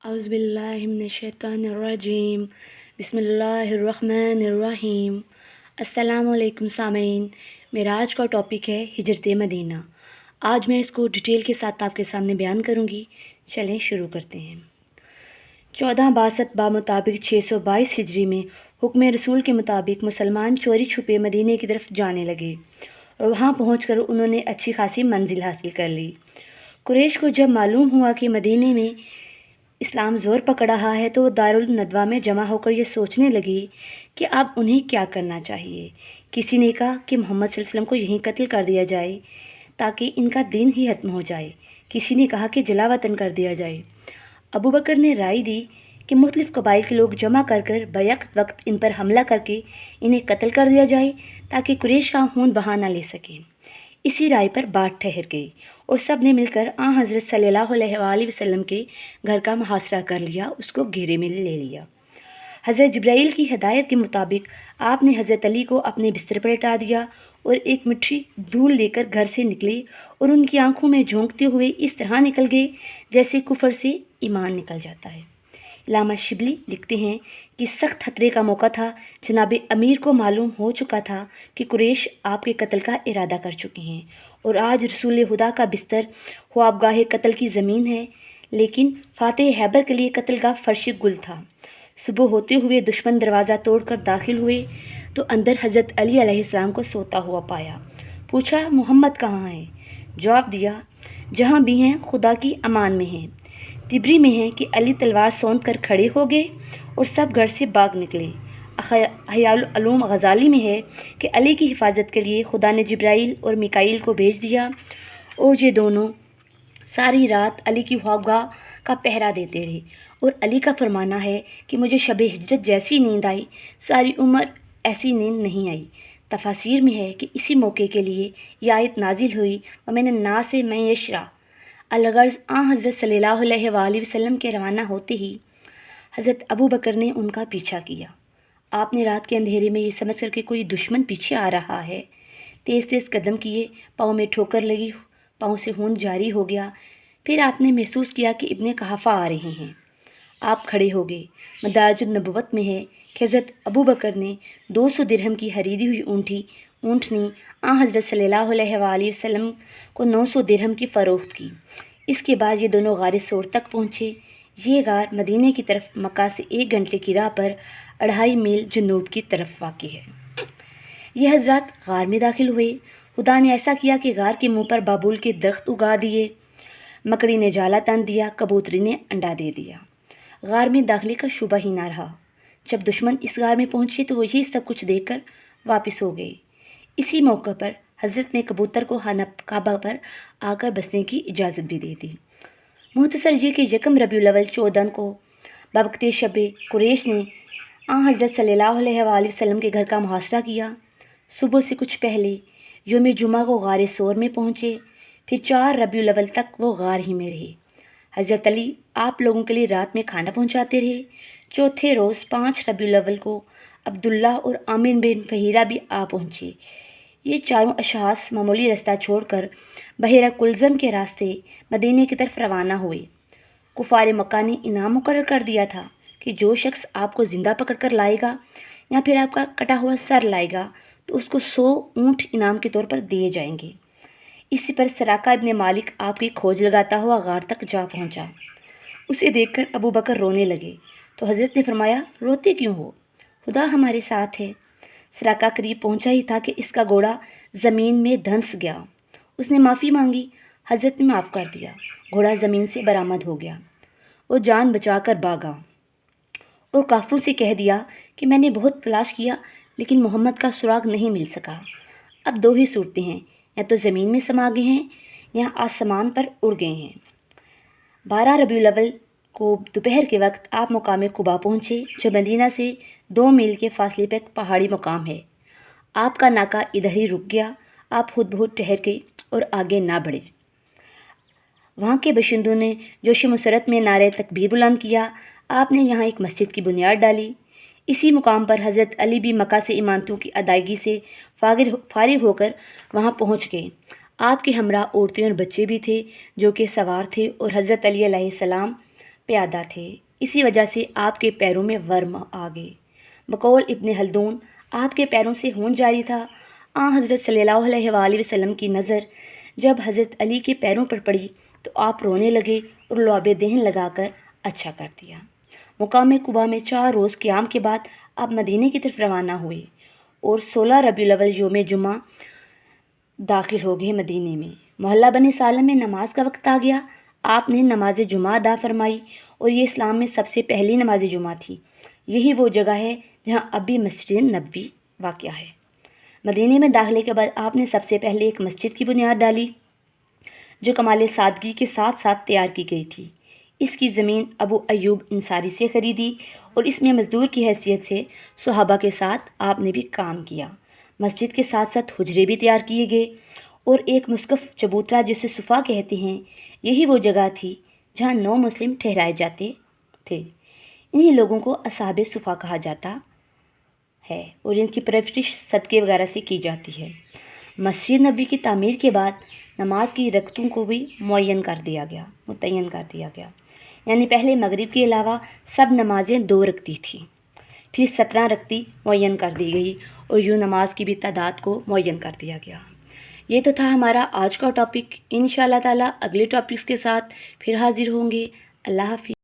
اعوذ باللہ من الشیطان الرجیم بسم اللہ الرحمن الرحیم۔ السلام علیکم سامعین، میرا آج کا ٹاپک ہے ہجرت مدینہ۔ آج میں اس کو ڈیٹیل کے ساتھ آپ کے سامنے بیان کروں گی۔ چلیں شروع کرتے ہیں۔ 1462 بمطابق 622 ہجری میں حکم رسول کے مطابق مسلمان چوری چھپے مدینے کی طرف جانے لگے اور وہاں پہنچ کر انہوں نے اچھی خاصی منزل حاصل کر لی۔ قریش کو جب معلوم ہوا کہ مدینے میں اسلام زور پکڑ رہا ہے تو وہ دارالندوہ میں جمع ہو کر یہ سوچنے لگی کہ اب انہیں کیا کرنا چاہیے۔ کسی نے کہا کہ محمد صلی اللہ علیہ وسلم کو یہیں قتل کر دیا جائے تاکہ ان کا دین ہی ختم ہو جائے۔ کسی نے کہا کہ جلا وطن کر دیا جائے۔ ابو بکر نے رائے دی کہ مختلف قبائل کے لوگ جمع کر بیک وقت ان پر حملہ کر کے انہیں قتل کر دیا جائے تاکہ قریش کا خون بہا نہ لے سکیں۔ اسی رائے پر بات ٹھہر گئی اور سب نے مل کر حضرت صلی اللہ علیہ وآلہ وسلم کے گھر کا محاصرہ کر لیا، اس کو گھیرے میں لے لیا۔ حضرت جبرائیل کی ہدایت کے مطابق آپ نے حضرت علی کو اپنے بستر پر لٹا دیا اور ایک مٹھی دھول لے کر گھر سے نکلے اور ان کی آنکھوں میں جھونکتے ہوئے اس طرح نکل گئے جیسے کفر سے ایمان نکل جاتا ہے۔ علامہ شبلی لکھتے ہیں کہ سخت خطرے کا موقع تھا۔ جناب امیر کو معلوم ہو چکا تھا کہ قریش آپ کے قتل کا ارادہ کر چکے ہیں اور آج رسول خدا کا بستر خوابگاہ قتل کی زمین ہے، لیکن فاتح خیبر کے لیے قتل کا فرش گل تھا۔ صبح ہوتے ہوئے دشمن دروازہ توڑ کر داخل ہوئے تو اندر حضرت علی علیہ السلام کو سوتا ہوا پایا۔ پوچھا محمد کہاں ہے؟ جواب دیا جہاں بھی ہیں خدا کی امان میں ہیں۔ تبری میں ہے کہ علی تلوار سونت کر کھڑے ہو گئے اور سب گھر سے بھاگ نکلے۔ احیاء العلوم غزالی میں ہے کہ علی کی حفاظت کے لیے خدا نے جبرائیل اور میکائیل کو بھیج دیا اور یہ دونوں ساری رات علی کی خوابگاہ کا پہرا دیتے رہے، اور علی کا فرمانا ہے کہ مجھے شب ہجرت جیسی نیند آئی، ساری عمر ایسی نیند نہیں آئی۔ تفاسیر میں ہے کہ اسی موقع کے لیے یہ آیت نازل ہوئی، وَمِنَ النَّاسِ مَن یشریٰ۔ الغرض حضرت صلی اللہ علیہ وآلہ وسلم کے روانہ ہوتے ہی حضرت ابو بکر نے ان کا پیچھا کیا۔ آپ نے رات کے اندھیرے میں یہ سمجھ کر کہ کوئی دشمن پیچھے آ رہا ہے تیز تیز قدم کیے، پاؤں میں ٹھوکر لگی، پاؤں سے خون جاری ہو گیا۔ پھر آپ نے محسوس کیا کہ ابن قحافہ آ رہے ہیں۔ آپ کھڑے ہو گئے۔ مدارج النبوت میں ہے کہ حضرت ابو بکر نے 200 درہم کی خریدی ہوئی اونٹنی حضرت صلی اللہ علیہ وآلہ وسلم کو 900 درہم کی فروخت کی۔ اس کے بعد یہ دونوں غار ثور تک پہنچے۔ یہ غار مدینے کی طرف مکہ سے 1 گھنٹے کی راہ پر 2.5 میل جنوب کی طرف واقع ہے۔ یہ حضرات غار میں داخل ہوئے۔ خدا نے ایسا کیا کہ غار کے منہ پر بابول کے درخت اگا دیے، مکڑی نے جالا تن دیا، کبوتری نے انڈا دے دیا۔ غار میں داخلے کا شبہ ہی نہ رہا۔ جب دشمن اس غار میں پہنچے تو وہ یہ سب کچھ دیکھ کر واپس ہو گئے۔ اسی موقع پر حضرت نے کبوتر کو خانہ کعبہ پر آ کر بسنے کی اجازت بھی دے دی۔ مختصر یہ کہ یکم ربیع الاول 14 کو بوقت شب قریش نے حضرت صلی اللہ علیہ وآلہ وسلم کے گھر کا محاصرہ کیا۔ صبح سے کچھ پہلے یوم جمعہ کو غار ثور میں پہنچے، پھر 4 ربیع الاول تک وہ غار ہی میں رہے۔ حضرت علی آپ لوگوں کے لیے رات میں کھانا پہنچاتے رہے۔ چوتھے روز 5 ربیع الاول کو عبداللہ اور عامر بن فہیرہ بھی آ پہنچے۔ یہ چاروں اشخاص معمولی راستہ چھوڑ کر بحیرہ کلزم کے راستے مدینے کی طرف روانہ ہوئے۔ کفار مکہ نے انعام مقرر کر دیا تھا کہ جو شخص آپ کو زندہ پکڑ کر لائے گا یا پھر آپ کا کٹا ہوا سر لائے گا تو اس کو 100 اونٹ انعام کے طور پر دیے جائیں گے۔ اسی پر سراقہ ابن مالک آپ کی کھوج لگاتا ہوا غار تک جا پہنچا۔ اسے دیکھ کر ابو بکر رونے لگے تو حضرت نے فرمایا روتے کیوں ہو؟ خدا ہمارے ساتھ ہے۔ سراقہ قریب پہنچا ہی تھا کہ اس کا گھوڑا زمین میں دھنس گیا۔ اس نے معافی مانگی، حضرت نے معاف کر دیا۔ گھوڑا زمین سے برآمد ہو گیا۔ وہ جان بچا کر بھاگا اور کافروں سے کہہ دیا کہ میں نے بہت تلاش کیا لیکن محمد کا سراغ نہیں مل سکا۔ اب 2 ہی صورتیں ہیں، یا تو زمین میں سما گئے ہیں یا آسمان پر اڑ گئے ہیں۔ 12 ربیع الاول کو دوپہر کے وقت آپ مقام قباء پہنچے جو مدینہ سے 2 میل کے فاصلے پر ایک پہاڑی مقام ہے۔ آپ کا ناکہ ادھر ہی رک گیا۔ آپ خود بہت ٹھہر گئے اور آگے نہ بڑھے۔ وہاں کے باشندوں نے جوش مسرت میں نعرہ تکبیر بلند کیا۔ آپ نے یہاں ایک مسجد کی بنیاد ڈالی۔ اسی مقام پر حضرت علی بھی مکہ سے امانتوں کی ادائیگی سے فارغ ہو کر وہاں پہنچ گئے۔ آپ کے ہمراہ عورتیں اور بچے بھی تھے جو کہ سوار تھے، اور حضرت علی علیہ السلام پیادہ تھے، اسی وجہ سے آپ کے پیروں میں ورم آ گئے۔ بقول ابن خلدون آپ کے پیروں سے خون جاری تھا۔ حضرت صلی اللہ علیہ وآلہ وسلم کی نظر جب حضرت علی کے پیروں پر پڑی تو آپ رونے لگے اور لعاب دہن لگا کر اچھا کر دیا۔ مقام قباء میں 4 روز قیام کے بعد آپ مدینے کی طرف روانہ ہوئے اور 16 ربیع الاول یوم جمعہ داخل ہو گئے مدینے میں۔ محلہ بنی سالم میں نماز کا وقت آ گیا۔ آپ نے نماز جمعہ ادا فرمائی اور یہ اسلام میں سب سے پہلی نماز جمعہ تھی۔ یہی وہ جگہ ہے جہاں اب بھی مسجد نبوی واقع ہے۔ مدینے میں داخلے کے بعد آپ نے سب سے پہلے ایک مسجد کی بنیاد ڈالی جو کمال سادگی کے ساتھ ساتھ تیار کی گئی تھی۔ اس کی زمین ابو ایوب انصاری سے خریدی اور اس میں مزدور کی حیثیت سے صحابہ کے ساتھ آپ نے بھی کام کیا۔ مسجد کے ساتھ ساتھ حجرے بھی تیار کیے گئے اور ایک مسقف چبوترا جسے صفا کہتے ہیں، یہی وہ جگہ تھی جہاں 9 مسلم ٹھہرائے جاتے تھے۔ انہی لوگوں کو اصحاب صفا کہا جاتا ہے اور ان کی پرورش صدقے وغیرہ سے کی جاتی ہے۔ مسجد نبوی کی تعمیر کے بعد نماز کی رکعتوں کو بھی متعین کر دیا گیا، یعنی پہلے مغرب کے علاوہ سب نمازیں 2 رکعتی تھیں، پھر 17 رکعتی معین کر دی گئی اور یوں نماز کی بھی تعداد کو معین کر دیا گیا۔ یہ تو تھا ہمارا آج کا ٹاپک۔ انشاءاللہ تعالیٰ اگلے ٹاپکس کے ساتھ پھر حاضر ہوں گے۔ اللہ حافظ۔